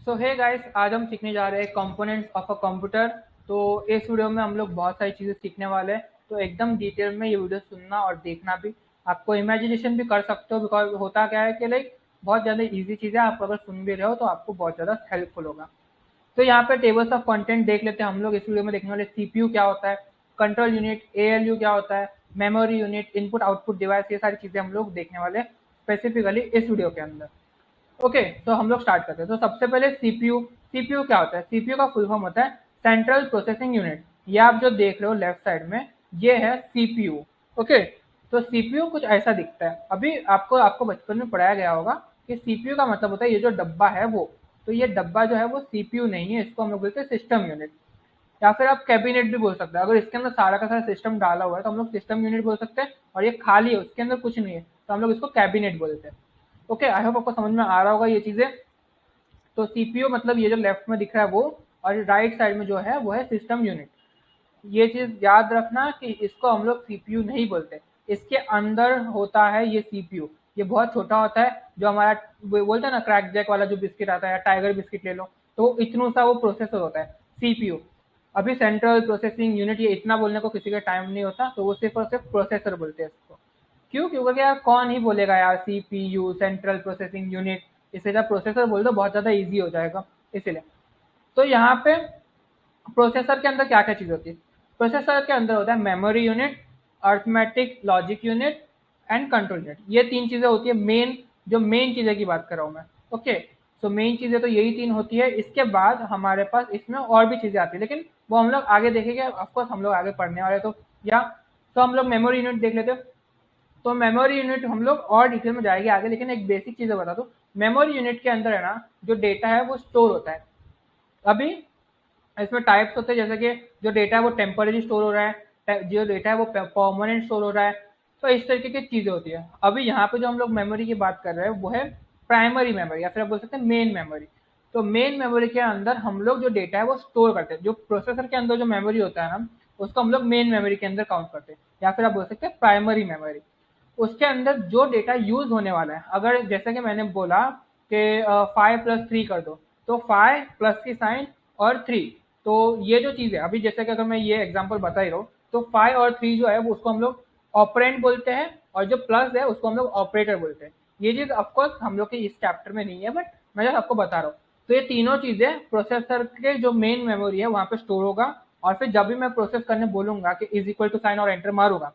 सो hey guys, आज हम सीखने जा रहे हैं कंपोनेंट्स ऑफ अ कंप्यूटर। तो इस वीडियो में हम लोग बहुत सारी चीज़ें सीखने वाले हैं। तो एकदम डिटेल में ये वीडियो सुनना और देखना भी। आपको इमेजिनेशन भी कर सकते हो, बिकॉज होता क्या है कि लाइक बहुत ज़्यादा इजी चीज़ें आप अगर सुन भी रहे हो तो आपको बहुत ज़्यादा हेल्पफुल होगा। तो यहाँ पे टेबल्स ऑफ कंटेंट देख लेते हैं हम लोग। इस वीडियो में देखने वाले सीपीयू क्या होता है, कंट्रोल यूनिट, एएलयू क्या होता है, memory unit, input output device, ये सारी चीज़ें हम लोग देखने वाले स्पेसिफिकली इस वीडियो के अंदर। ओके, तो हम लोग स्टार्ट करते हैं। तो सबसे पहले सीपीयू। सीपीयू क्या होता है? सीपीयू का फुल फॉर्म होता है सेंट्रल प्रोसेसिंग यूनिट। ये आप जो देख रहे हो लेफ्ट साइड में, ये है सीपीयू। ओके, तो सीपीयू कुछ ऐसा दिखता है। अभी आपको आपको बचपन में पढ़ाया गया होगा कि सीपीयू का मतलब होता है ये जो डब्बा है वो। तो ये डब्बा जो है वो सीपीयू नहीं है, इसको हम लोग बोलते हैं सिस्टम यूनिट, या फिर आप कैबिनेट भी बोल सकते हैं। अगर इसके अंदर सारा का सारा सिस्टम डाला हुआ है तो हम लोग सिस्टम यूनिट बोल सकते हैं, और ये खाली है, उसके अंदर कुछ नहीं है, तो हम लोग इसको कैबिनेट बोलते हैं। ओके, आई होप आपको समझ में आ रहा होगा ये चीजें। तो सीपीयू मतलब ये जो लेफ्ट में दिख रहा है वो, और राइट साइड में जो है वो है सिस्टम यूनिट। ये चीज याद रखना कि इसको हम लोग सीपीयू नहीं बोलते। इसके अंदर होता है ये सीपीयू। ये बहुत छोटा होता है, जो हमारा वो बोलते हैं ना क्रैक जैक वाला जो बिस्किट आता है, या टाइगर बिस्किट ले लो, तो इतना सा वो प्रोसेसर होता है सीपीयू। अभी सेंट्रल प्रोसेसिंग यूनिट, ये इतना बोलने को किसी का टाइम नहीं होता, तो वो सिर्फ और सिर्फ प्रोसेसर बोलते हैं इसको। क्यों? क्योंकि यार कौन ही बोलेगा यार सीपीयू, सेंट्रल प्रोसेसिंग यूनिट। इससे जब प्रोसेसर बोल दो बहुत ज्यादा इजी हो जाएगा, इसीलिए। तो यहाँ पे प्रोसेसर के अंदर क्या क्या चीज होती है? प्रोसेसर के अंदर होता है memory unit, arithmetic logic unit and control unit. ये तीन चीजें होती है मेन, जो मेन चीजें की बात कर रहा हूँ मैं। ओके, सो मेन चीजें तो यही तीन होती है। इसके बाद हमारे पास इसमें और भी चीजें आती है, लेकिन वो हम लोग आगे देखेंगे। ऑफकोर्स हम लोग आगे पढ़ने वाले, तो या तो हम लोग मेमोरी यूनिट देख लेते हैं। तो मेमोरी यूनिट हम लोग और डिटेल में जाएंगे आगे, लेकिन एक बेसिक चीज बता दो। मेमोरी यूनिट के अंदर है ना, जो डेटा है वो स्टोर होता है। अभी इसमें टाइप्स होते हैं, जैसे कि जो डेटा है वो टेम्पररी स्टोर हो रहा है, जो डेटा है वो परमानेंट स्टोर हो रहा है। तो इस तरीके की चीजें होती है। अभी यहाँ पे जो हम लोग मेमोरी की बात कर रहे हैं वो है प्राइमरी मेमोरी, या फिर आप बोल सकते हैं मेन मेमोरी। तो मेन मेमोरी के अंदर हम लोग जो डेटा है वो स्टोर करते हैं। जो प्रोसेसर के अंदर जो मेमोरी होता है ना, उसको हम लोग मेन मेमोरी के अंदर काउंट करते हैं, या फिर आप बोल सकते हैं प्राइमरी मेमोरी। उसके अंदर जो डेटा यूज होने वाला है, अगर जैसे कि मैंने बोला कि 5+3 कर दो, तो 5 प्लस की साइन और 3। तो ये जो चीज है, अभी जैसे कि अगर मैं ये एग्जांपल बता ही रहा हूँ, तो 5 और 3 जो है वो उसको हम लोग ऑपरेंड बोलते हैं, और जो प्लस है उसको हम लोग ऑपरेटर बोलते हैं। ये चीज ऑफकोर्स हम लोग के इस चैप्टर में नहीं है, बट मैं जब आपको बता रहा हूँ। तो ये तीनों चीजें प्रोसेसर के जो मेन मेमोरी है वहां पे स्टोर होगा, और फिर जब भी मैं प्रोसेस करने बोलूंगा कि इज इक्वल टू साइन और एंटर मारूंगा,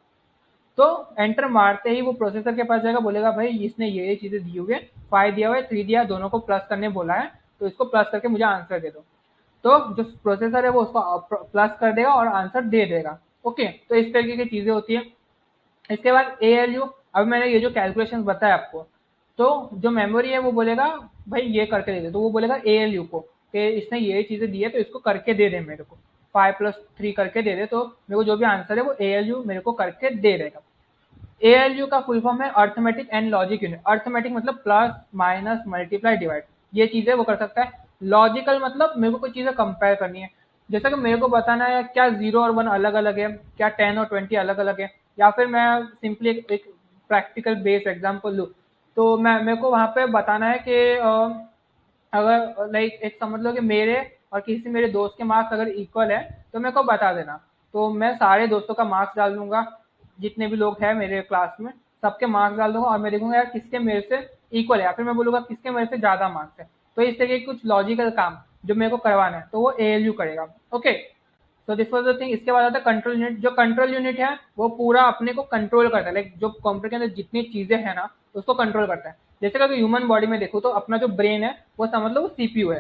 तो एंटर मारते ही वो प्रोसेसर के पास जाएगा, बोलेगा भाई इसने ये चीजें दी हुई है, 5 दिया हुआ है, 3 दिया, दोनों को प्लस करने बोला है, तो इसको प्लस करके मुझे आंसर दे दो। तो जो प्रोसेसर है वो उसको प्लस कर देगा और आंसर दे देगा। ओके, तो इस तरीके की चीजें होती है। इसके बाद एएलयू। अब मैंने ये जो कैलकुलेशन बताया आपको, तो जो मेमोरी है वो बोलेगा भाई ये करके दे दे, तो वो बोलेगा एएलयू को कि इसने ये चीजें दी है तो इसको करके दे दे मेरे को, 5+3 करके दे दे, तो मेरे को जो भी आंसर है वो एएलयू मेरे को करके दे देगा। एएलयू का फुल फॉर्म है arithmetic and logic unit. Arithmetic मतलब प्लस माइनस मल्टीप्लाई डिवाइड, ये चीजें वो कर सकता है। लॉजिकल मतलब मेरे को कोई चीजें कंपेयर करनी है, जैसा कि मेरे को बताना है क्या 0 और 1 अलग अलग है, क्या 10 और 20 अलग अलग है, या फिर मैं सिंपली एक प्रैक्टिकल बेस्ड एग्जाम्पल लूँ, तो मैं मेरे को वहां पे बताना है कि अगर लाइक एक समझ लो कि मेरे और किसी मेरे दोस्त के मार्क्स अगर इक्वल है, तो मेरे को बता देना। तो मैं सारे दोस्तों का मार्क्स डाल दूंगा, जितने भी लोग हैं मेरे क्लास में सबके मार्क्स डाल दूंगा, और मैं देखूंगा यार किसके मेरे से इक्वल है, या फिर मैं बोलूंगा किसके मेरे से ज्यादा मार्क्स है। तो इस तरीके कुछ लॉजिकल काम जो मेरे को करवाना है, तो वो एएलयू करेगा। Okay, so this was the thing. इसके बाद आता है कंट्रोल यूनिट। जो कंट्रोल यूनिट है वो पूरा अपने को कंट्रोल करता है, लाइक जो कंप्यूटर के अंदर जितनी चीजें हैं ना उसको कंट्रोल करता है। जैसे कि अगर ह्यूमन बॉडी में देखो तो अपना जो ब्रेन है वो समझ लो वो सीपीयू है।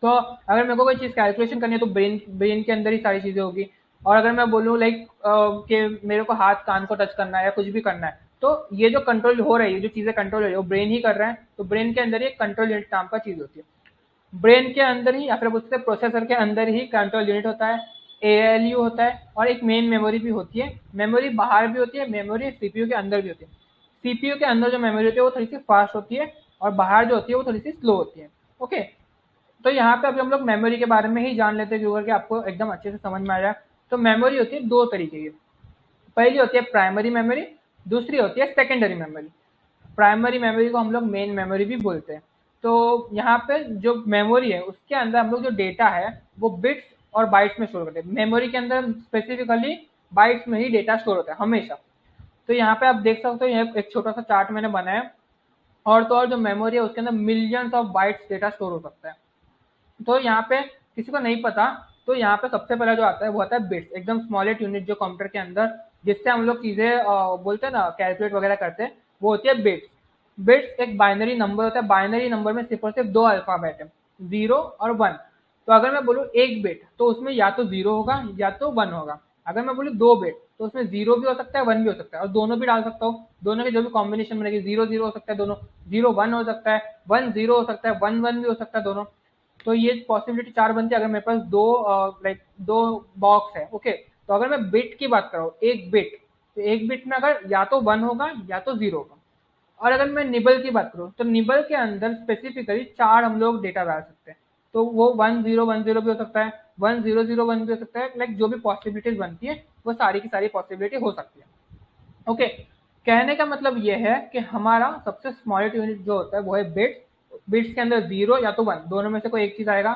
तो अगर मेरे को कोई चीज कैलकुलेशन करनी है तो ब्रेन ब्रेन के अंदर ही सारी चीजें होगी। और अगर मैं बोलूँ लाइक कि मेरे को हाथ कान को टच करना है या कुछ भी करना है, तो ये जो कंट्रोल हो रही है, जो चीजें कंट्रोल हो रही है, वो ब्रेन ही कर रहा है। तो ब्रेन के अंदर ही कंट्रोल यूनिट नाम का चीज होती है। ब्रेन के अंदर ही या फिर उसके प्रोसेसर के अंदर ही कंट्रोल यूनिट होता है, एएलयू होता है, और एक मेन मेमोरी भी होती है। मेमोरी बाहर भी होती है, मेमोरी सीपीयू के अंदर भी होती है। सीपीयू के अंदर जो मेमोरी होती है वो थोड़ी सी फास्ट होती है, और बाहर जो होती है वो थोड़ी सी स्लो होती है। ओके, तो यहाँ पे अभी हम लोग मेमोरी के बारे में ही जान लेते हैं, क्योंकि आपको एकदम अच्छे से समझ में आ जाए। तो मेमोरी होती है दो तरीके की। पहली होती है प्राइमरी मेमोरी, दूसरी होती है सेकेंडरी मेमोरी। प्राइमरी मेमोरी को हम लोग मेन मेमोरी भी बोलते हैं। तो यहाँ पे जो मेमोरी है उसके अंदर हम लोग जो डेटा है वो बिट्स और बाइट्स में स्टोर करते हैं। मेमोरी के अंदर स्पेसिफिकली बाइट्स में ही डेटा स्टोर होता है हमेशा। तो यहाँ पे आप देख सकते हो, यह एक छोटा सा चार्ट मैंने बनाया है, और तो और जो मेमोरी है उसके अंदर millions of bytes data store हो सकता है। तो यहाँ पे किसी को नहीं पता, तो यहाँ पे सबसे पहला जो आता है वो आता है बिट्स, एकदम स्मॉलेस्ट यूनिट जो कंप्यूटर के अंदर जिससे हम लोग चीजें बोलते हैं ना, कैलकुलेट वगैरह करते हैं, वो होती है बिट्स। बिट्स एक बाइनरी नंबर होता है। बाइनरी नंबर में सिर्फ और सिर्फ दो अल्फाबेट है, 0 और 1। तो अगर मैं बोलूँ एक बिट तो उसमें या तो 0 होगा या तो 1 होगा। अगर मैं बोलूँ दो बिट तो उसमें 0 भी हो सकता है 1 भी हो सकता है, और दोनों भी डाल सकता हूँ। दोनों के जो भी कॉम्बिनेशन बनेगी, 0 0 हो सकता है दोनों, 0 1 हो सकता है, 1 0 हो सकता है, 1 1 भी हो सकता है दोनों। तो ये पॉसिबिलिटी चार बनती है अगर मेरे पास दो बॉक्स है। ओके, तो अगर मैं बिट की बात कर रहा हूँ, एक बिट, तो एक बिट में अगर या तो 1 होगा या तो 0 होगा। और अगर मैं निबल की बात करूँ तो निबल के अंदर स्पेसिफिकली चार हम लोग डेटा डाल सकते हैं। तो वो 1 0 1 0 भी हो सकता है, 1 0 0 1 भी हो सकता है। लाइक जो भी पॉसिबिलिटीज बनती है वो सारी की सारी पॉसिबिलिटी हो सकती है। ओके, कहने का मतलब ये है कि हमारा सबसे स्मॉलेस्ट यूनिट जो होता है वो है बिट्स। बिट्स के अंदर 0 या तो 1, दोनों में से कोई एक चीज आएगा।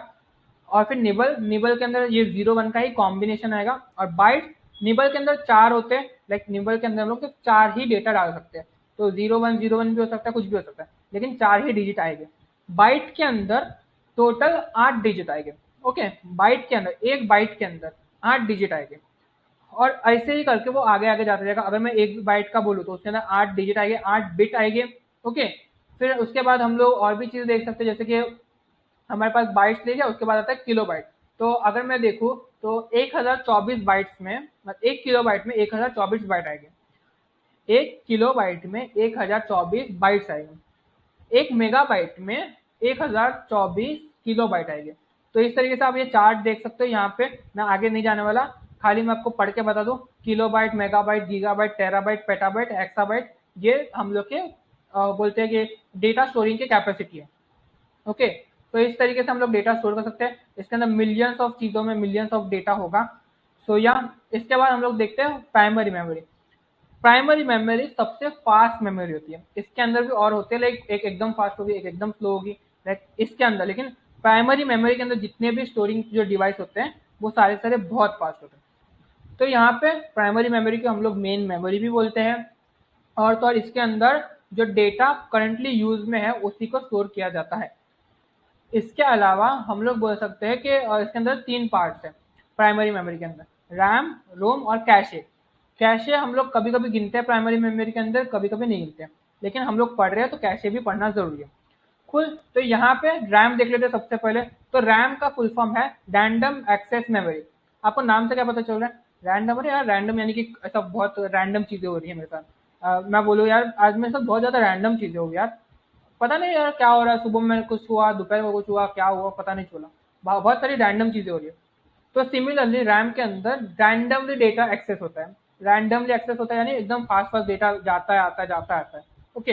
और फिर निबल, निबल के अंदर ये 0 1 का ही कॉम्बिनेशन आएगा। और बाइट्स, निबल के अंदर चार होते हैं। लाइक निबल के अंदर हम लोग सिर्फ चार ही डेटा डाल सकते हैं। तो 0 1 0 1 भी हो सकता है, कुछ भी हो सकता है, लेकिन चार ही डिजिट आएंगे। बाइट के अंदर टोटल 8 डिजिट आएंगे। ओके, बाइट के अंदर, एक बाइट के अंदर 8 डिजिट आएंगे। और ऐसे ही करके वो आगे आगे जाता जाएगा। अगर मैं एक बाइट का बोलूँ तो उसके अंदर 8 डिजिट आएंगे, 8 बिट आएंगे। ओके, फिर उसके बाद हम लोग और भी चीज़ देख सकते हैं, जैसे कि हमारे पास बाइट्स ले लिया, उसके बाद आता है किलो बाइट। तो अगर मैं देखूँ तो 1024 बाइट्स में, मतलब एक किलो बाइट में 1024 बाइट आएंगे। एक किलो बाइट में 1024 बाइट्स आएंगे। एक मेगाबाइट में 1024 किलो बाइट आएंगे। तो इस तरीके से आप ये चार्ट देख सकते हो। यहाँ पे मैं आगे नहीं जाने वाला, खाली मैं आपको पढ़ के बता दूं, kilo byte, megabyte, gigabyte, terabyte, petabyte, exabyte, ये हम लोग के बोलते हैं कि डेटा स्टोरिंग की कैपेसिटी है। ओके, तो इस तरीके से हम लोग डेटा स्टोर कर सकते हैं। इसके अंदर मिलियंस ऑफ चीजों में मिलियंस ऑफ डेटा होगा। सो या इसके बाद हम लोग देखते हैं प्राइमरी मेमोरी। प्राइमरी मेमोरी सबसे फास्ट मेमोरी होती है। इसके अंदर भी और होते हैं, लाइक एक एकदम फास्ट होगी, एक एकदम स्लो होगी, लाइक इसके अंदर। लेकिन प्राइमरी मेमोरी के अंदर जितने भी स्टोरिंग जो डिवाइस होते हैं वो सारे सारे बहुत फास्ट होते हैं। तो यहाँ पे प्राइमरी मेमोरी को हम लोग मेन मेमोरी भी बोलते हैं। और तो और इसके अंदर जो डेटा करंटली यूज में है उसी को स्टोर किया जाता है। इसके अलावा हम लोग बोल सकते हैं कि इसके अंदर तीन पार्ट्स हैं प्राइमरी मेमोरी के अंदर, रैम, रोम और कैशे। कैशे हम लोग कभी कभी गिनते हैं प्राइमरी मेमोरी के अंदर, कभी कभी नहीं गिनते हैं, लेकिन हम लोग पढ़ रहे हैं तो कैशे भी पढ़ना जरूरी है। कुल, तो यहाँ पे रैम देख लेते हैं सबसे पहले। तो रैम का फुल फॉर्म है रैंडम एक्सेस मेमोरी। आपको नाम से क्या पता चल रहा है? रैंडम, अरे यार रैंडम यानी कि ऐसा बहुत रैंडम चीजें हो रही है मेरे साथ। मैं बोलूँ यार आज मेरे साथ बहुत ज्यादा रैंडम चीजें हो यार, पता नहीं यार क्या हो रहा है, सुबह में कुछ हुआ, दोपहर में कुछ हुआ, क्या हुआ पता नहीं चला। बहुत सारी रैंडम चीजें हो रही है। तो सिमिलरली रैम के अंदर रैंडमली डेटा एक्सेस होता है। रैंडमली एक्सेस होता है यानी एकदम फास्ट फास्ट डेटा जाता है, आता है, जाता है, आता है। ओके,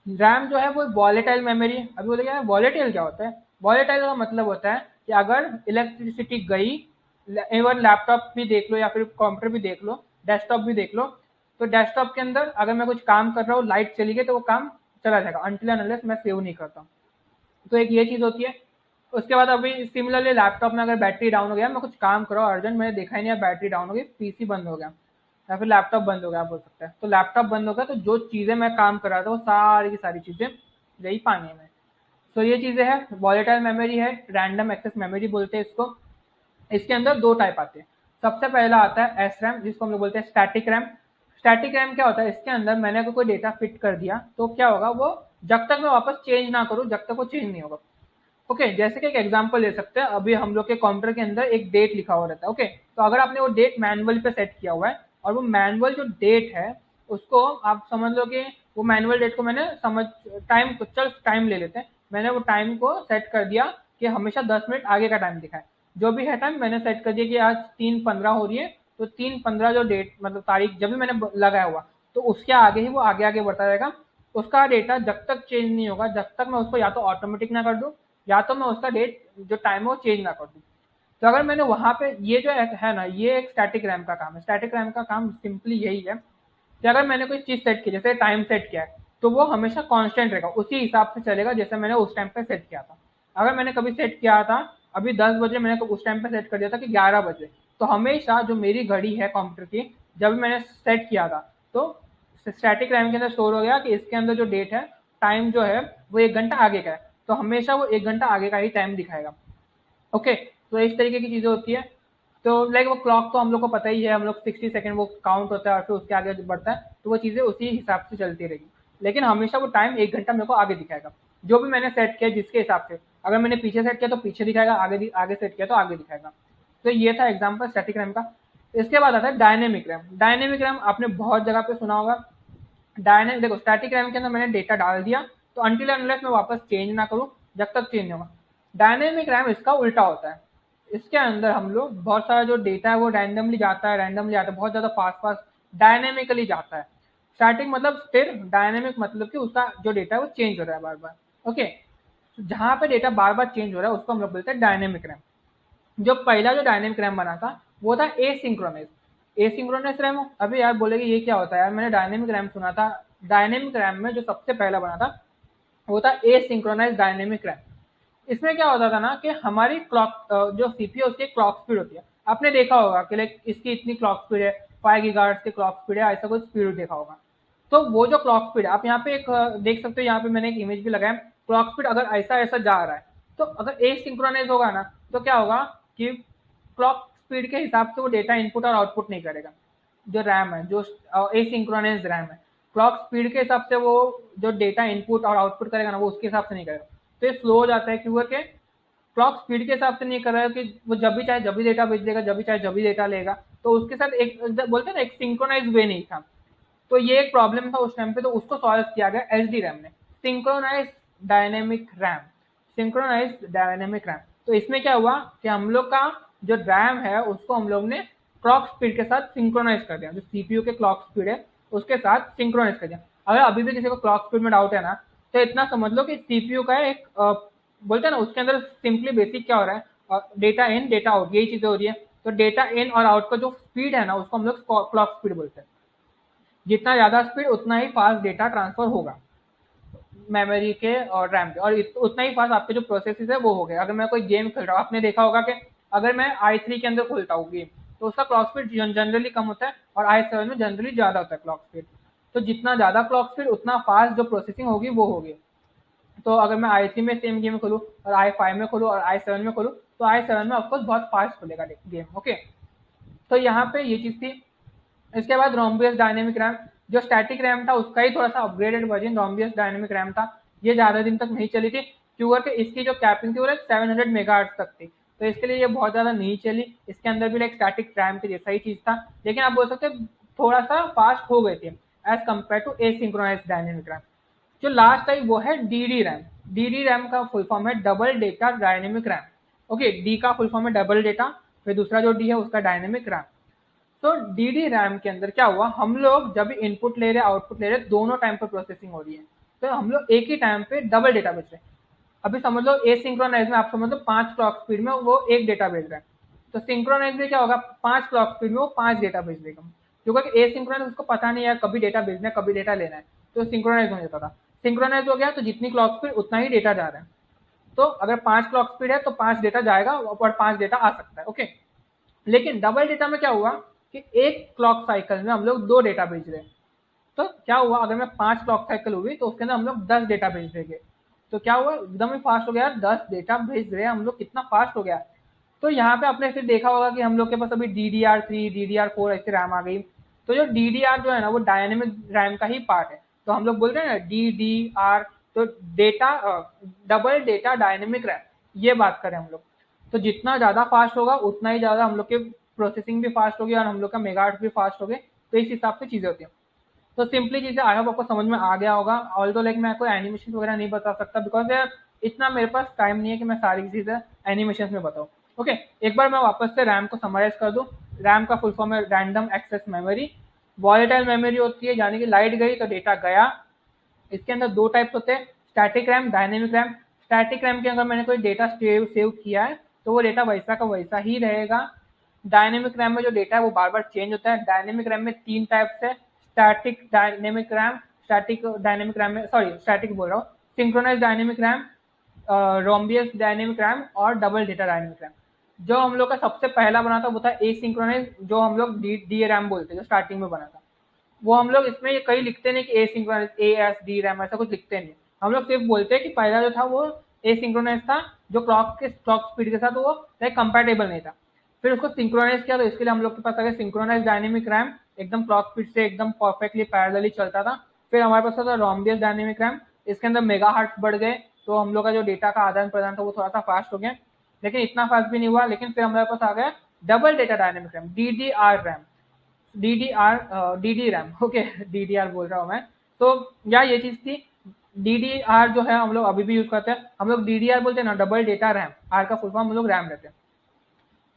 रैम जो है वो वॉलेटाइल मेमोरी। अभी बोलेगा वॉलेटाइल क्या होता है? वॉलेटाइल का मतलब होता है कि अगर इलेक्ट्रिसिटी गई, इवन लैपटॉप भी देख लो या फिर कंप्यूटर भी देख लो, डेस्कटॉप भी देख लो, तो डेस्कटॉप के अंदर अगर मैं कुछ काम कर रहा हूँ, लाइट चली गई तो वो काम चला जाएगा अनटिल एंड अनलेस मैं सेव नहीं करता। तो एक ये चीज होती है। उसके बाद अभी सिमिलरली लैपटॉप में अगर बैटरी डाउन हो गया, मैं कुछ काम कर रहा हूँ अर्जेंट, मैंने देखा ही नहीं है, बैटरी डाउन हो गई, पीसी बंद हो गया या फिर लैपटॉप बंद हो गया, आप बोल सकते हैं। तो लैपटॉप बंद हो गया तो जो चीजें मैं काम कर रहा था वो सारी की सारी चीजें गई पानी में। सो ये चीजें है, वॉलेटाइल मेमोरी है, रैंडम एक्सेस मेमोरी बोलते हैं इसको। इसके अंदर दो टाइप आते हैं। सबसे पहला आता है एस रैम, जिसको हम लोग बोलते हैं स्टैटिक रैम। स्टैटिक रैम क्या होता है? इसके अंदर मैंने अगर कोई डेटा फिट कर दिया तो क्या होगा, वो जब तक मैं वापस चेंज ना करूं जब तक वो चेंज नहीं होगा। ओके, जैसे कि एक एग्जांपल ले सकते हैं, अभी हम लोग के कंप्यूटर के अंदर एक डेट लिखा हुआ रहता है। ओके, तो अगर आपने वो डेट मैनुअल पे सेट किया हुआ है और वो मैनुअल जो डेट है उसको आप समझ लो कि वो मैनुअल डेट को मैंने टाइम को, चल टाइम ले लेते हैं, मैंने वो टाइम को सेट कर दिया कि हमेशा 10 मिनट आगे का टाइम दिखाए। जो भी है टाइम मैंने सेट कर दिया कि आज 3:15 हो रही है, तो 3:15 जो डेट मतलब तारीख जब भी मैंने लगाया हुआ, तो उसके आगे ही वो आगे आगे बढ़ता रहेगा। उसका डेटा जब तक चेंज नहीं होगा, जब तक मैं उसको या तो ऑटोमेटिक ना कर दूं या तो मैं उसका डेट जो टाइम है वो चेंज ना कर दूं। तो अगर मैंने वहां पे ये जो है ना, ये एक स्टैटिक रैम का काम है। स्टैटिक रैम का काम सिंपली यही है कि अगर मैंने कोई चीज सेट की, जैसे टाइम सेट किया है, तो वो हमेशा कांस्टेंट रहेगा, उसी हिसाब से चलेगा जैसे मैंने उस टाइम पे सेट किया था। अगर मैंने कभी सेट किया था अभी 10 बजे, मैंने उस टाइम पे सेट कर दिया था कि 11 बजे, तो हमेशा जो मेरी घड़ी है कंप्यूटर की, जब मैंने सेट किया था तो स्टैटिक रैम के अंदर स्टोर हो गया कि इसके अंदर जो डेट है, टाइम जो है वो 1 घंटा आगे का है, तो हमेशा वो 1 घंटा आगे का ही टाइम दिखाएगा। ओके, तो इस तरीके की चीजें होती है। तो लाइक वो क्लॉक तो हम लोग को पता ही है, हम लोग 60 सेकेंड वो काउंट होता है और फिर उसके आगे बढ़ता है, तो वो चीजें उसी हिसाब से चलती रहेगी, लेकिन हमेशा वो टाइम 1 घंटा मेरे को आगे दिखाएगा। जो भी मैंने सेट किया जिसके हिसाब से, अगर मैंने पीछे सेट किया तो पीछे दिखाएगा, आगे आगे सेट किया तो आगे दिखाएगा। तो ये था एग्जाम्पल स्टैटिक रैम का। इसके बाद आता है डायनेमिक रैम। डायनेमिक रैम आपने बहुत जगह पे सुना होगा। डायनेमिक, देखो स्टैटिक रैम के अंदर मैंने डेटा डाल दिया, तो अनटिल अनलेस मैं वापस चेंज ना करूं, जब तक चेंज नहीं होगा। डायनेमिक रैम इसका उल्टा होता है। इसके अंदर हम लोग बहुत सारा जो डेटा है वो रैंडमली जाता है, बहुत ज्यादा फास्ट फास्ट डायनेमिकली जाता है। स्टैटिक मतलब स्थिर, डायनेमिक मतलब कि उसका जो डेटा है वो चेंज हो रहा है बार बार। ओके, जहां पे डेटा बार बार चेंज हो रहा है उसको हम लोग बोलते हैं डायनेमिक रैम। जो पहला जो डायनेमिक रैम बना था वो था एसिंक्रोनस। एसिंक्रोनस रैम, अभी यार बोलेगी ये क्या होता है यार, मैंने डायनेमिक रैम सुना था। डायनेमिक रैम में जो सबसे पहला बना था वो था एसिंक्रोनस डायनेमिक रैम। इसमें क्या होता था ना कि हमारी क्लॉक जो सीपीयू उसकी क्लॉक स्पीड होती है, आपने देखा होगा कि लाइक इसकी इतनी क्लॉक स्पीड है, 5 गीगाहर्ट्ज की क्लॉक स्पीड है, ऐसा कुछ स्पीड देखा होगा। तो वो जो क्लॉक स्पीड है, आप यहाँ पे एक देख सकते हो, यहाँ पे मैंने एक इमेज भी लगाया। क्लॉक स्पीड अगर ऐसा ऐसा जा रहा है, तो अगर ए सिंक्रोनाइज होगा ना, तो क्या होगा कि क्लॉक स्पीड के हिसाब से वो डेटा इनपुट और आउटपुट नहीं करेगा। जो रैम है, जो एसिंक्रोनस रैम है, क्लॉक स्पीड के हिसाब से वो जो डेटा इनपुट और आउटपुट करेगा ना, वो उसके हिसाब से नहीं करेगा। तो ये स्लो हो जाता है, क्यों करके क्लॉक स्पीड के हिसाब से नहीं कर रहा है कि वो जब भी चाहे जब भी डेटा भेज देगा, जब भी चाहे जब भी डेटा लेगा। तो उसके साथ एक बोलते हैं ना, एक सिंक्रोनाइज वे नहीं था। तो ये एक प्रॉब्लम था उस टाइम पे, तो उसको सॉल्व किया गया एसडी रैम ने, synchronise dynamic RAM. Synchronise dynamic RAM, तो इसमें क्या हुआ कि हम लोग का जो रैम है उसको हम लोग ने क्लॉक स्पीड के साथ सिंक्रोनाइज कर दिया, जो सीपीयू के क्लॉक स्पीड है उसके साथ सिंक्रोनाइज कर दिया। अगर अभी भी किसी को क्लॉक स्पीड में डाउट है ना, तो इतना समझ लो कि सीपीयू का एक बोलते हैं ना, उसके अंदर सिंपली बेसिक क्या हो रहा है, डेटा इन डेटा आउट, यही चीजें हो रही है। तो डेटा इन और आउट का जो स्पीड है ना, उसको हम लोग क्लॉक स्पीड बोलते हैं। जितना ज्यादा स्पीड उतना ही फास्ट डेटा ट्रांसफर होगा मेमोरी के और रैम के, और उतना ही फास्ट आपके जो प्रोसेसेस है वो हो गए। अगर मैं कोई गेम खेल रहा हूँ, आपने देखा होगा कि अगर मैं i3 के अंदर खोलता हूँ गेम, तो उसका क्लॉक स्पीड जनरली कम होता है और i7 में जनरली ज्यादा होता है क्लॉक स्पीड। तो जितना ज्यादा क्लॉक स्पीड उतना फास्ट जो प्रोसेसिंग होगी वो होगी। तो अगर मैं i3 में सेम गेम खोलूँ और i5 में खोलूँ और i7 में खोलूँ, तो i7 में ऑफकोर्स बहुत फास्ट खुलेगा गेम। ओके, तो यहाँ पे ये चीज थी। इसके बाद रोम्बियस डायनेमिक रैम, जो स्टैटिक रैम था उसका ही थोड़ा सा अपग्रेडेड वर्जन रोम्बियस डायनेमिक रैम था। ये ज्यादा दिन तक नहीं चली थी, क्योंकि इसकी जो कैपिंग थी वो 700 मेगाहर्ट्ज तक थी, तो इसके लिए ये बहुत ज्यादा नहीं चली। इसके अंदर भी लाइक स्टैटिक रैम के जैसा ही चीज था, लेकिन आप बोल सकते हैं थोड़ा सा फास्ट हो गए थे as compare to asynchronize dynamic RAM. जो लास्ट आई वो है डीडी रैम। डीडी रैम का फुल फॉर्म है double data dynamic RAM. Okay, D का फुल फॉर्म है डबल डेटा, फिर दूसरा जो डी है उसका डायनेमिक रैम। तो डीडी रैम के अंदर क्या हुआ, हम लोग जब इनपुट ले रहे आउटपुट ले रहे, दोनों टाइम पर प्रोसेसिंग हो रही है, तो हम लोग एक ही टाइम पे डबल डेटा भेज रहे हैं। अभी समझ लो एसिंक्रोनाइज में आप समझ लो 5 क्लॉक स्पीड में वो एक डेटा भेज रहा है, तो सिंक्रोनाइज में क्या होगा, 5 क्लॉक स्पीड में वो 5 डेटा भेज देगा। क्योंकि एसिंक्रोनाइज उसको पता नहीं है कभी डेटा भेजना है कभी डेटा लेना है, तो सिंक्रोनाइज हो जाता था। सिंक्रोनाइज हो गया तो जितनी क्लॉक स्पीड उतना ही डेटा जा रहा है। तो अगर 5 क्लॉक स्पीड है तो 5 डेटा जाएगा और 5 डेटा आ सकता है। ओके, लेकिन डबल डेटा में क्या हुआ कि एक क्लॉक साइकिल में हम लोग 2 डेटा भेज रहे हैं। तो क्या हुआ, अगर मैं 5 क्लॉक साइकिल हुई तो उसके अंदर हम लोग 10 डेटा भेज देंगे। तो क्या हुआ, एकदम ही फास्ट हो गया, 10 डेटा भेज रहे हैं हम लोग, कितना फास्ट हो गया। तो यहाँ पे आपने फिर देखा होगा कि हम लोग के पास अभी DDR3 DDR4 ऐसे रैम आ गई। तो जो DDR जो है ना वो डायनेमिक रैम का ही पार्ट है, तो हम लोग बोल रहे हैं ना DDR, तो data double data dynamic RAM, ये बात करें हम लोग। तो जितना ज्यादा फास्ट होगा उतना ही ज्यादा हम लोग के प्रोसेसिंग भी फास्ट होगी और हम लोग का मेगाहर्ट्ज भी फास्ट हो गए। तो इस हिसाब से चीजें होती हैं। तो सिंपली चीजें आई होप आपको समझ में आ गया होगा। ऑल्दो लाइक मैं कोई एनिमेशन वगैरह नहीं बता सकता, बिकॉज यार इतना मेरे पास टाइम नहीं है कि मैं सारी चीजें एनिमेशन में बताऊँ। ओके, एक बार मैं वापस से रैम को समराइज कर दूं। रैम का फुल फॉर्म है random access memory. Volatile memory होती है, यानी कि लाइट गई तो डेटा गया। इसके अंदर 2 टाइप्स होते हैं, static RAM, dynamic RAM. Static RAM के अंदर मैंने कोई डेटा सेव किया है तो वो डेटा वैसा का वैसा ही रहेगा। डायनेमिक रैम में जो डेटा है वो बार बार चेंज होता है। डायनेमिक रैम में 3 टाइप्स है, static dynamic RAM, static dynamic RAM में, सॉरी स्टैटिक बोल रहा हूँ, synchronize dynamic RAM, Rambus dynamic RAM और डबल डेटा डायनेमिक रैम। जो हम लोग का सबसे पहला बना था वो था एसिंक्रोनाइज, जो हम लोग डी रैम बोलते हैं, जो स्टार्टिंग में बना था। वो हम लोग इसमें ये कहीं लिखते नहीं कि एसिंक्रोनाइज AS D रैम, ऐसा कुछ लिखते नहीं। हम लोग सिर्फ बोलते हैं कि पहला जो था वो एसिंक्रोनाइज था, जो क्लॉक स्पीड के साथ वो लाइक कंपैटिबल नहीं था। फिर उसको सिंक्रोनाइज किया, तो इसके लिए हम लोग के पास आ गया सिंक्रोनाइज डायनेमिक रैम, एकदम क्लॉक स्पीड से एकदम परफेक्टली पैरेलली चलता था। फिर हमारे पास था रोम्बियस डायनेमिक रैम, इसके अंदर मेगाहर्ट्ज बढ़ गए, तो हम लोग का जो डेटा का आदान प्रदान था वो थोड़ा सा फास्ट हो गया, लेकिन इतना फास्ट भी नहीं हुआ। लेकिन फिर हमारे पास आ गया double data dynamic RAM, DDR RAM, DD RAM, okay DDR बोल रहा हूँ मैं। तो या ये चीज थी, DDR जो है हम लोग अभी भी यूज करते हैं, हम लोग DDR बोलते हैं ना, डबल डेटा रैम, आर का फुल फॉर्म हम लोग रैम लेते हैं।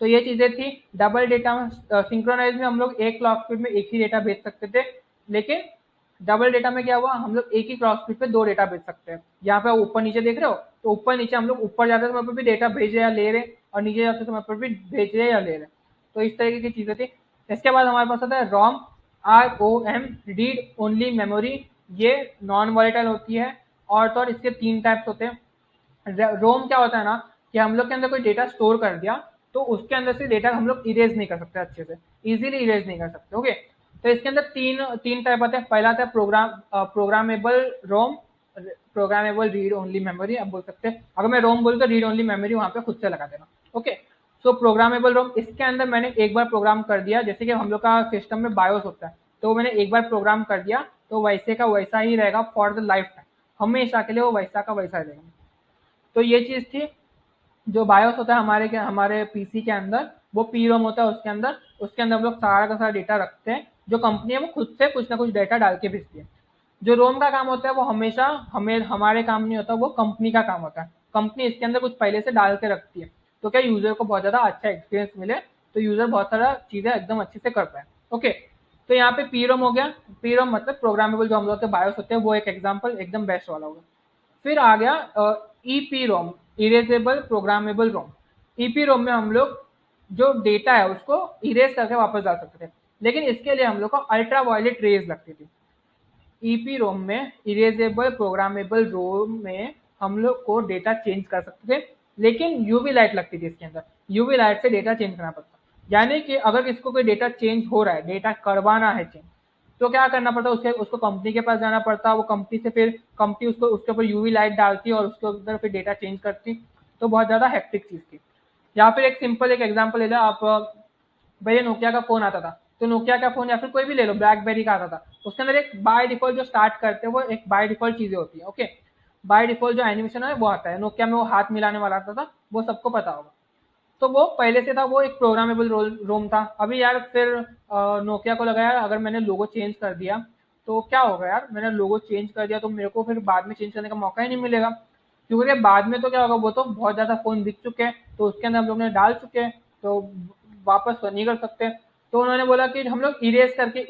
तो ये चीजें थी डबल डेटा में। सिंक्रोनाइज में हम लोग एक क्लॉक स्पीड में एक ही डेटा भेज सकते थे, लेकिन डबल डेटा में क्या हुआ, हम लोग एक ही क्लॉक स्पीड पे दो डेटा भेज सकते हैं। यहाँ पे ऊपर नीचे देख रहे हो, तो ऊपर नीचे हम लोग ऊपर जाते समय पर भी डेटा भेज रहे या ले रहे, और नीचे जाते समय पर भी भेज रहे या ले रहे। तो इस तरीके की चीजें थी। इसके बाद हमारे पास आता है रोम, ROM, रीड ओनली मेमोरी। ये नॉन वॉलेटाइल होती है, और तो और इसके 3 टाइप्स होते हैं। रोम क्या होता है ना, कि हम लोग के अंदर कोई डेटा स्टोर कर दिया, तो उसके अंदर से डेटा हम लोग इरेज नहीं कर सकते, अच्छे से इजीली इरेज नहीं कर सकते। ओके, तो इसके अंदर तीन टाइप आते हैं। पहला आता है प्रोग्रामेबल रोम, प्रोग्रामेबल रीड ओनली मेमोरी। आप बोल सकते हैं, अगर मैं रोम बोल तो रीड ओनली मेमोरी वहां पे खुद से लगा देना। ओके, सो प्रोग्रामेबल रोम, इसके अंदर मैंने एक बार प्रोग्राम कर दिया, जैसे कि हम लोग का सिस्टम में बायोस होता है, तो मैंने एक बार प्रोग्राम कर दिया तो वैसे का वैसा ही रहेगा फॉर द लाइफ टाइम, हमेशा के लिए वो वैसा का वैसा रहेगा। तो ये चीज थी। जो बायोस होता है हमारे पीसी के अंदर, वो पीरोम होता है उसके अंदर हम लोग सारा का सारा डेटा रखते हैं। जो कंपनी है वो खुद से कुछ ना कुछ डेटा डाल के भेजती है। जो रोम का काम होता है वो हमेशा हमारे काम नहीं होता, वो कंपनी का काम होता है। कंपनी इसके अंदर कुछ पहले से डाल के रखती है, तो क्या यूजर को बहुत ज्यादा अच्छा एक्सपीरियंस मिले, तो यूजर बहुत सारा चीजें एकदम अच्छे से कर पाए। ओके, तो यहाँ पे पीरोम हो गया। पीरोम मतलब प्रोग्रामेबल जो हम लोग के बायोस होते हैं, वो एक एग्जाम्पल एकदम बेस्ट वाला होगा। फिर आ गया ईपी रोम, इरेजेबल प्रोग्रामेबल रोम। ईपी रोम में हम लोग जो डेटा है उसको इरेज करके वापस डाल सकते थे, लेकिन इसके लिए हम लोग को अल्ट्रा वायलेट रेज लगती थी। ईपी रोम में, इरेजेबल प्रोग्रामेबल रोम में हम लोग को डेटा चेंज कर सकते थे, लेकिन यूवी लाइट लगती थी इसके अंदर। यूवी लाइट से डेटा चेंज करना पड़ता, यानी कि अगर इसको कोई डेटा चेंज हो रहा है, डेटा करवाना है चेंज, तो क्या करना पड़ता, उसको कंपनी के पास जाना पड़ता। वो कंपनी से फिर कंपनी उसको उसके ऊपर यूवी लाइट डालती और उसके अंदर फिर डेटा चेंज करती। तो बहुत ज्यादा हेक्टिक चीज थी। या फिर एक सिंपल एक एग्जांपल ले लो आप, पहले नोकिया का फोन आता था, तो नोकिया का फोन या फिर कोई भी ले लो, ब्लैकबेरी का आता था, उसके अंदर एक बाय डिफॉल्ट जो स्टार्ट करते हैं वो एक बाय डिफॉल्ट चीजें होती है। ओके, बाय डिफॉल्ट जो एनिमेशन है वो आता है। नोकिया में वो हाथ मिलाने वाला आता था, वो सबको पता होगा। तो वो पहले से था, वो एक प्रोग्रामेबल रोम था। अभी यार फिर नोकिया को लगा यार अगर मैंने लोगो चेंज कर दिया तो क्या होगा, यार मैंने लोगो चेंज कर दिया तो मेरे को फिर बाद में चेंज करने का मौका ही नहीं मिलेगा, क्योंकि बाद में तो क्या होगा, वो तो बहुत ज्यादा फोन बिक चुके हैं, तो उसके अंदर हम लोग ने डाल चुके हैं, तो वापस तो नहीं कर सकते। तो उन्होंने बोला कि हम लोग इरेज करके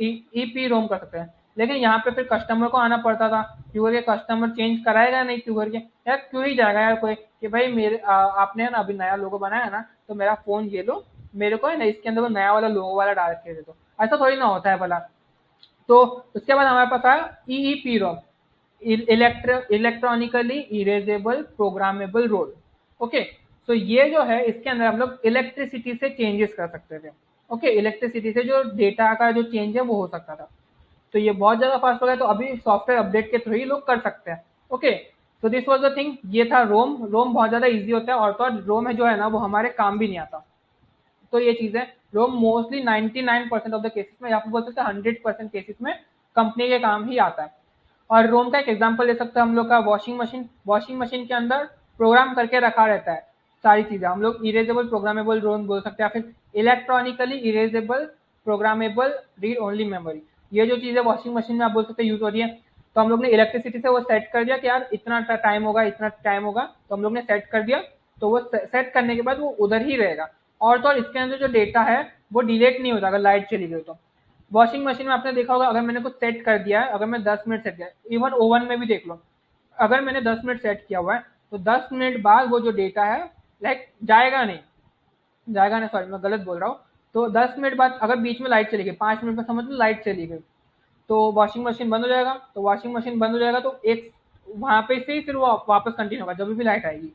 ईपी रोम कर सकते हैं, लेकिन यहाँ पे फिर कस्टमर को आना पड़ता था, क्योंकि कस्टमर चेंज कराएगा नहीं, क्यों करके यार, क्यों ही जाएगा यार कोई कि भाई मेरे आपने ना अभी नया लोगो बनाया ना, तो मेरा फोन ये लो, मेरे को है ना इसके अंदर वो नया वाला लोगो वाला डाल के दे दो। ऐसा थोड़ी ना होता है भला। तो उसके बाद हमारे पास आया EEPROM, electronically erasable programmable ROM. Okay, so ये जो है इसके अंदर हम लोग इलेक्ट्रिसिटी से चेंजेस कर सकते थे। ओके, इलेक्ट्रिसिटी से जो डेटा का जो चेंज है वो हो सकता था। तो ये बहुत ज्यादा फास्ट हो गया, तो अभी सॉफ्टवेयर अपडेट के थ्रू ही लोग कर सकते हैं। ओके, तो दिस वाज द थिंग। ये था रोम। रोम बहुत ज्यादा इजी होता है, और तो रोम है जो है ना वो हमारे काम भी नहीं आता। तो ये चीज है, रोम मोस्टली 99% ऑफ द केसेस में, या फिर बोल सकते हैं 100% केसेस में कंपनी के काम ही आता है। और रोम का एक एग्जांपल ले सकते हैं हम लोग का वॉशिंग मशीन। वॉशिंग मशीन के अंदर प्रोग्राम करके रखा रहता है सारी चीजें, हम लोग इरेजेबल प्रोग्रामेबल रोम बोल सकते हैं, या फिर electronically erasable programmable read only memory. ये जो चीजें वॉशिंग मशीन में आप बोल सकते हैं यूज हो रही है, तो हम लोग ने इलेक्ट्रिसिटी से वो सेट कर दिया कि यार इतना टाइम होगा, इतना टाइम होगा, तो हम लोग ने सेट कर दिया, तो वो सेट करने के बाद वो उधर ही रहेगा। और तो और इसके अंदर जो डेटा है वो डिलीट नहीं होता अगर लाइट चली गई तो। वॉशिंग मशीन में आपने देखा होगा, अगर मैंने कुछ सेट कर दिया है, अगर मैं 10 मिनट सेट किया, इवन ओवन में भी देख लो, अगर मैंने 10 मिनट सेट किया हुआ है तो 10 मिनट बाद वो जो डेटा है लाइक जाएगा नहीं, सॉरी मैं गलत बोल रहा हूँ। तो 10 मिनट बाद अगर बीच में लाइट चली गई, 5 मिनट में समझ लो लाइट चली गई, तो वॉशिंग मशीन बंद हो जाएगा, तो वॉशिंग मशीन बंद हो जाएगा तो एक वहां पे से ही फिर वो वापस कंटिन्यू होगा जब भी लाइट आएगी।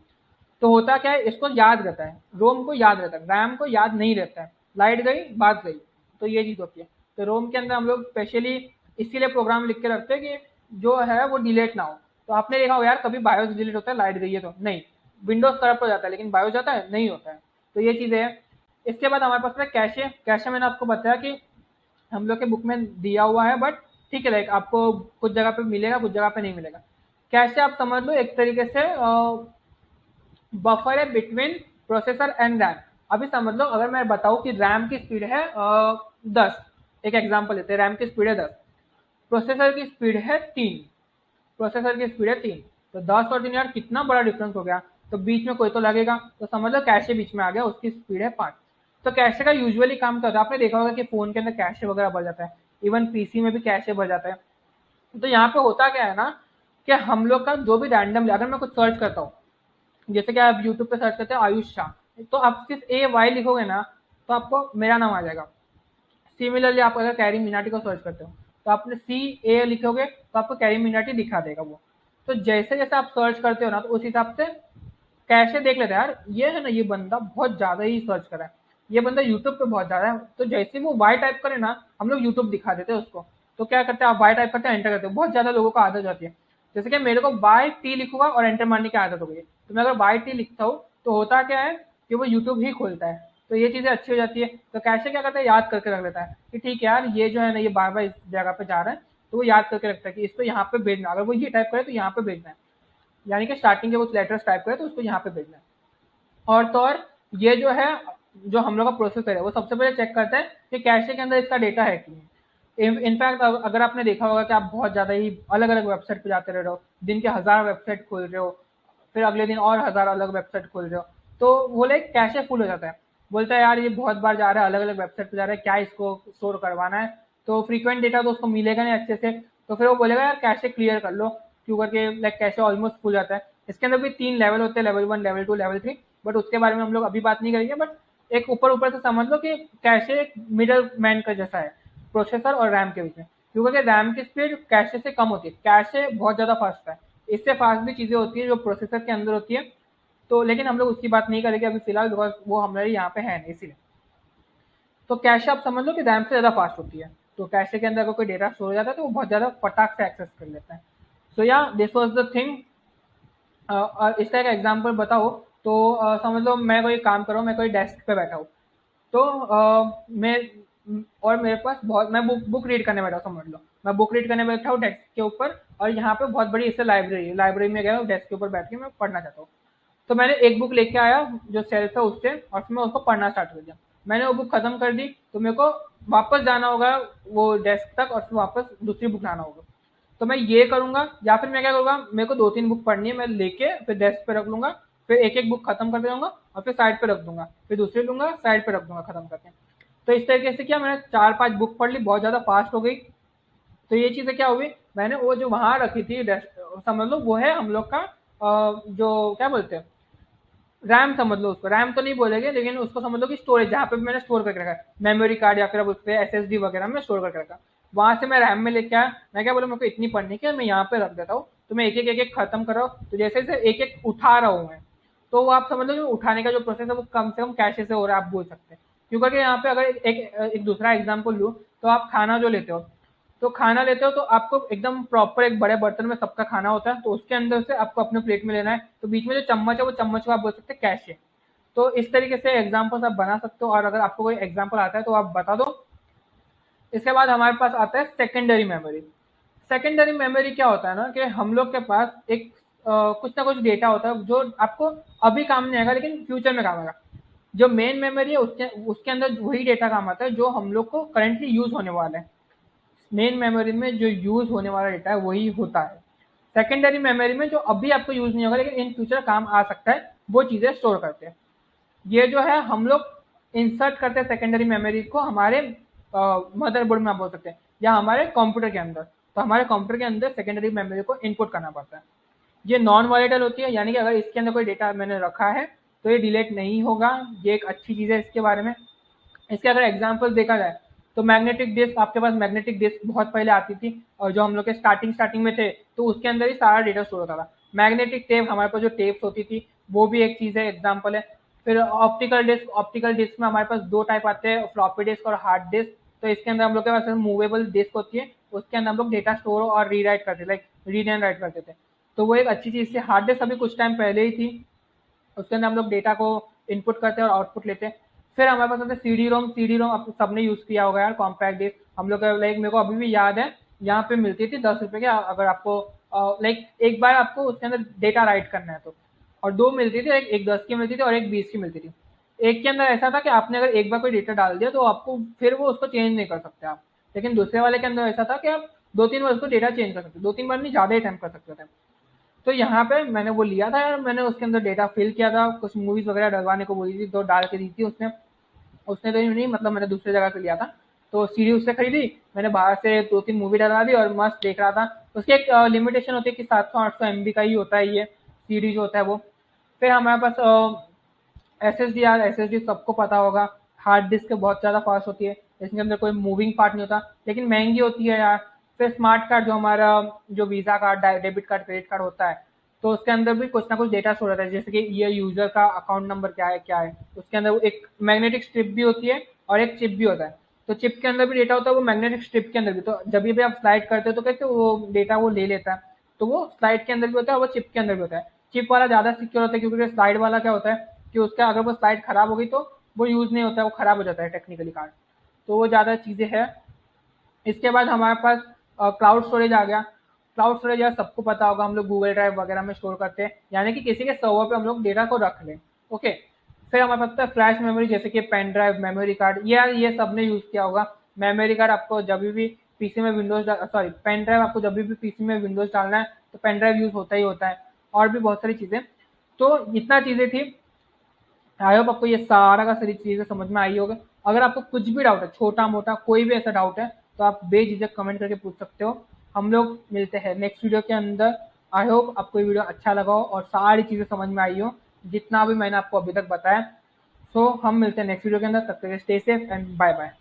तो होता क्या है, इसको याद रहता है, रोम को याद रहता है, रैम को याद नहीं रहता है, लाइट गई बात गई। तो ये चीज होती है। तो रोम के अंदर हम लोग स्पेशली इसीलिए प्रोग्राम लिख के रखते हैं कि जो है वो डिलीट ना हो। तो आपने देखा हो यार, कभी बायोस डिलीट होता है लाइट गई है तो नहीं, विंडोज करप्ट हो जाता है लेकिन बायोस जाता है नहीं होता है। तो ये चीजें है। इसके बाद हमारे पास में कैशे। कैशे मैंने आपको बताया कि हम लोग के बुक में दिया हुआ है, बट ठीक है, लाइक आपको कुछ जगह पे मिलेगा कुछ जगह पे नहीं मिलेगा। कैशे आप समझ लो एक तरीके से बफर है बिटवीन प्रोसेसर एंड रैम। अभी समझ लो अगर मैं बताऊं कि रैम की स्पीड है 10, एक एग्जांपल लेते हैं, रैम की स्पीड है 10, प्रोसेसर की स्पीड है 3, प्रोसेसर की स्पीड है 3, तो 10 और 3 यार कितना बड़ा डिफरेंस हो गया। तो बीच में कोई तो लगेगा, तो समझ लो कैशे बीच में आ गया, उसकी स्पीड है 5। तो कैशे का यूजुअली काम क्या होता है, आपने देखा होगा कि फोन के अंदर कैशे वगैरह भर जाता है, इवन पीसी में भी कैशे भर जाता है। तो यहाँ पे होता क्या है ना, कि हम लोग का जो भी रैंडम, अगर मैं कुछ सर्च करता हूँ, जैसे कि आप यूट्यूब पे सर्च करते हैं आयुष शाह, तो आप सिर्फ ए वाई लिखोगे ना तो आपको मेरा नाम आ जाएगा। सिमिलरली आप अगर कैरी मिनाटी को सर्च करते हो तो आपने सी ए लिखोगे तो आपको कैरी मिनाटी दिखा देगा वो। तो जैसे जैसे आप सर्च करते हो ना तो उस हिसाब से कैसे देख लेते हैं यार, ये है ना, ये बंदा बहुत ज्यादा ही सर्च करा है, ये बंदा यूट्यूब पे बहुत ज्यादा है, तो जैसे वो वाई टाइप करे ना हम लोग यूट्यूब दिखा देते हैं उसको। तो क्या करते हैं, आप वाई टाइप करते हैं एंटर करते हो, बहुत ज्यादा लोगों को आदत जाती है। जैसे कि मेरे को वाई टी लिखूंगा और एंटर मारने की आदत हो गई है, तो मैं अगर वाई टी लिखता हूँ तो होता क्या है कि वो यूट्यूब ही खोलता है। तो ये चीजें अच्छी हो जाती है। तो कैसे क्या करता है, याद करके रख लेता है कि ठीक है यार ये जो है ना ये बार बार इस जगह पे जा रहा है, तो वो याद करके रखता है कि इसको यहाँ पे भेजना, अगर वो ये टाइप करे तो यहाँ पे भेजना है, यानी कि स्टार्टिंग के कुछ लेटर्स टाइप करे तो उसको यहाँ पे भेजना है। और तो और ये जो है, जो हम लोग का प्रोसेसर है वो सबसे पहले चेक करता है कि कैशे के अंदर इसका डेटा है कि नहीं। इनफैक्ट अगर आपने देखा होगा कि आप बहुत ज्यादा ही अलग अलग वेबसाइट पे जाते रह रहे हो, दिन के 1000 वेबसाइट खोल रहे हो, फिर अगले दिन और 1000 अलग वेबसाइट खोल रहे हो, तो वो लाइक कैशे फुल हो जाता है। बोलता है यार ये बहुत बार जा रहा है, अलग अलग वेबसाइट पे जा रहा है, क्या इसको स्टोर करवाना है, तो फ्रीक्वेंट डेटा तो उसको मिलेगा नहीं अच्छे से, तो फिर वो बोलेगा यार कैशे क्लियर कर लो, क्यों करके लाइक कैशे ऑलमोस्ट फुल जाता है। इसके अंदर भी 3 लेवल होते हैं, लेवल 1, लेवल 2, लेवल 3, बट उसके बारे में हम लोग अभी बात नहीं करेंगे। बट एक ऊपर ऊपर से समझ लो कि कैशे एक मिडल मैन का जैसा है प्रोसेसर और रैम के बीच में, क्योंकि रैम की स्पीड कैशे से कम होती है, कैशे बहुत ज्यादा फास्ट है, इससे फास्ट भी चीजें होती है जो प्रोसेसर के अंदर होती है। तो लेकिन हम लोग उसकी बात नहीं करेंगे अभी फिलहाल, बिकॉज वो हमारे यहाँ पे है नहीं, इसीलिए। तो कैशे आप समझ लो कि रैम से ज्यादा फास्ट होती है, तो कैशे के अंदर अगर कोई डेटा स्टोर हो जाता है तो वो बहुत ज्यादा फटाक से एक्सेस कर लेता है। सो या दिस वॉज द थिंग। इसका एक एग्जाम्पल बताओ तो समझ लो मैं कोई काम कर रहा हूँ, मैं कोई डेस्क पे बैठा हूँ, तो मैं और मेरे पास बहुत, मैं बुक रीड करने बैठा हूँ, समझ लो मैं बुक रीड करने बैठा हूँ डेस्क के ऊपर, और यहाँ पे बहुत बड़ी इससे लाइब्रेरी, लाइब्रेरी में गया हूँ, डेस्क के ऊपर बैठ के मैं पढ़ना चाहता हूँ। तो मैंने एक बुक लेके आया जो सेल्फ है उससे, और फिर मैं उसको पढ़ना स्टार्ट कर दिया। मैंने वो बुक खत्म कर दी तो मेरे को वापस जाना होगा वो डेस्क तक, और फिर वापस दूसरी बुक लाना होगा। तो मैं ये करूंगा, या फिर मैं क्या करूंगा, मेरे को 2-3 बुक पढ़नी है, मैं लेके फिर डेस्क पे रख लूंगा, फिर एक एक बुक खत्म कर दूंगा और फिर साइड पे रख दूंगा, फिर दूसरी लूंगा साइड पे रख दूंगा खत्म करके। तो इस तरीके से क्या, मैंने 4-5 बुक पढ़ ली, बहुत ज्यादा फास्ट हो गई। तो ये चीजें क्या हुई, मैंने वो जो वहां रखी थी डेस्क, समझ लो वो है हम लोग का जो क्या बोलते हैं, रैम समझ लो उसको, रैम तो नहीं बोलेंगे लेकिन उसको समझ लो कि स्टोरेज, जहाँ पे भी मैंने स्टोर करके रखा है, मेमोरी कार्ड या फिर अब उस पर एसएसडी वगैरह में स्टोर करके रखा, वहां से मैं रैम में लेके आया। मैं क्या बोला, मेरे को इतनी पढ़नी की मैं यहाँ पे रख देता हूँ, तो मैं एक एक खत्म कर रहा हूँ, तो जैसे जैसे एक एक उठा रहा हूँ मैं, तो वो आप समझ लो कि उठाने का जो प्रोसेस है वो कम से कम कैशे से हो रहा है, आप बोल सकते हैं। क्योंकि यहाँ पे अगर एक दूसरा एग्जाम्पल लूँ, तो आप खाना जो लेते हो, तो खाना लेते हो तो आपको एकदम प्रॉपर एक बड़े बर्तन में सबका खाना होता है, तो उसके अंदर से आपको अपने प्लेट में लेना है, तो बीच में जो चम्मच है वो चम्मच को आप बोल सकते हैं कैशे। तो इस तरीके से एग्जाम्पल्स आप बना सकते हो, और अगर आपको कोई एग्जाम्पल आता है तो आप बता दो। इसके बाद हमारे पास आता है सेकेंडरी मेमोरी। सेकेंडरी मेमोरी क्या होता है ना, कि हम लोग के पास एक कुछ ना कुछ डेटा होता है जो आपको अभी काम नहीं आएगा लेकिन फ्यूचर में काम आएगा। जो मेन मेमोरी है उसके अंदर वही डेटा काम आता है जो हम लोग को करेंटली यूज होने वाला है। मेन मेमोरी में जो यूज होने वाला डेटा है वही होता है। सेकेंडरी मेमोरी में जो अभी आपको यूज नहीं होगा लेकिन इन फ्यूचर काम आ सकता है, वो चीजें स्टोर करते हैं। ये जो है हम लोग इंसर्ट करते हैं सेकेंडरी मेमोरी को हमारे मदरबोर्ड में आप बोल सकते हैं, या हमारे कंप्यूटर के अंदर। तो हमारे कंप्यूटर के अंदर सेकेंडरी मेमोरी को इनपुट करना पड़ता है। ये नॉन वॉलेटाइल होती है, यानी कि अगर इसके अंदर कोई डेटा मैंने रखा है तो ये डिलीट नहीं होगा। ये एक अच्छी चीज है इसके बारे में। इसके अगर एग्जाम्पल देखा जाए तो मैग्नेटिक डिस्क, आपके पास मैग्नेटिक डिस्क बहुत पहले आती थी, और जो हम लोग के स्टार्टिंग में थे तो उसके अंदर ही सारा डेटा स्टोर होता था। मैग्नेटिक टेप, हमारे पास जो टेप्स होती थी वो भी एक चीज है, एग्जाम्पल है। फिर ऑप्टिकल डिस्क में हमारे पास दो टाइप आते हैं, फ्लॉपी डिस्क और हार्ड डिस्क। तो इसके अंदर हम लोग के पास मूवेबल डिस्क होती है, उसके अंदर हम लोग डेटा स्टोर और रीराइट करते थे, लाइक रीड एंड राइट करते थे। तो वो एक अच्छी चीज थी। हार्ड डिस्क अभी कुछ टाइम पहले ही थी, उसके अंदर हम लोग डेटा को इनपुट करते हैं और आउटपुट लेते हैं। फिर हमारे पास होता है सीडी रोम आप सबने यूज किया होगा यार, कॉम्पैक्ट डिस्क। हम लोग लाइक मेरे को अभी भी याद है, यहाँ पे मिलती थी 10 रुपए के, अगर आपको लाइक एक बार आपको उसके अंदर डेटा राइट करना है तो। और दो मिलती थी, एक 10 की मिलती थी और एक 20 की मिलती थी। एक के अंदर ऐसा था कि आपने अगर एक बार कोई डेटा डाल दिया तो आपको फिर वो उसको चेंज नहीं कर सकते आप। लेकिन दूसरे वाले के अंदर ऐसा था कि आप 2-3 बार उसको डेटा चेंज कर सकते, 2-3 बार नहीं, ज्यादा ही टाइम कर सकते थे। तो यहाँ पे मैंने वो लिया था यार, मैंने उसके अंदर डेटा फिल किया था, कुछ मूवीज वगैरह डलवाने को बोली थी तो डाल के दी थी उसने। उसने तो नहीं, मतलब मैंने दूसरी जगह से लिया था। तो सीडी उससे खरीदी, मैंने बाहर से 2-3 मूवी डलवा दी और मस्त देख रहा था। उसकी एक लिमिटेशन होती है कि 700-800 MB का ही होता है ये सीडी जो होता है वो। फिर हमारे पास एस एस डी सबको पता होगा, हार्ड डिस्क बहुत ज्यादा फास्ट होती है, इसके अंदर कोई मूविंग पार्ट नहीं होता, लेकिन महंगी होती है यार। फिर स्मार्ट कार्ड, जो हमारा जो visa card, debit card, credit card होता है, तो उसके अंदर भी कुछ ना कुछ डेटा स्टोर रहता है, जैसे कि ये यूजर का अकाउंट नंबर क्या है। उसके अंदर एक मैग्नेटिक स्ट्रिप भी होती है और एक चिप भी होता है। तो चिप के अंदर भी डेटा होता है, वो मैग्नेटिक स्ट्रिप के अंदर भी। तो जब भी आप स्लाइड करते हो तो कैसे वो डेटा वो ले लेता है, तो वो स्लाइड के अंदर भी होता है और वो चिप के अंदर भी होता है। चिप वाला ज्यादा सिक्योर होता है, क्योंकि स्लाइड वाला क्या होता है कि उसका अगर वो स्लाइड खराब हो गई तो वो यूज नहीं होता है, वो खराब हो जाता है टेक्निकली कार्ड। तो वो ज्यादा चीजें हैं। इसके बाद हमारे पास क्लाउड स्टोरेज आ गया। क्लाउड स्टोरेज यार सबको पता होगा, हम लोग गूगल ड्राइव वगैरह में स्टोर करते हैं, यानी कि किसी के सर्वर पे हम लोग डेटा को रख लें। ओके। फिर हमारे पास होता है फ्लैश मेमोरी, जैसे कि पेन ड्राइव, मेमोरी कार्ड, ये सबने यूज किया होगा। मेमोरी कार्ड आपको जब भी पीसी में विंडोज, सॉरी पेन ड्राइव आपको जब भी पीसी में विंडोज डालना है तो पेन ड्राइव यूज होता ही होता है, और भी बहुत सारी चीजें। तो इतना चीजें थी। आई होप आपको ये सारा का सारी चीजें समझ में आई होगा। अगर आपको कुछ भी डाउट है, छोटा मोटा कोई भी ऐसा डाउट है, तो आप बेझिझक कमेंट करके पूछ सकते हो। हम लोग मिलते हैं नेक्स्ट वीडियो के अंदर। आई होप आपको ये वीडियो अच्छा लगा हो और सारी चीजें समझ में आई हो, जितना भी मैंने आपको अभी तक बताया। सो हम मिलते हैं नेक्स्ट वीडियो के अंदर, तब तक stay safe and bye bye.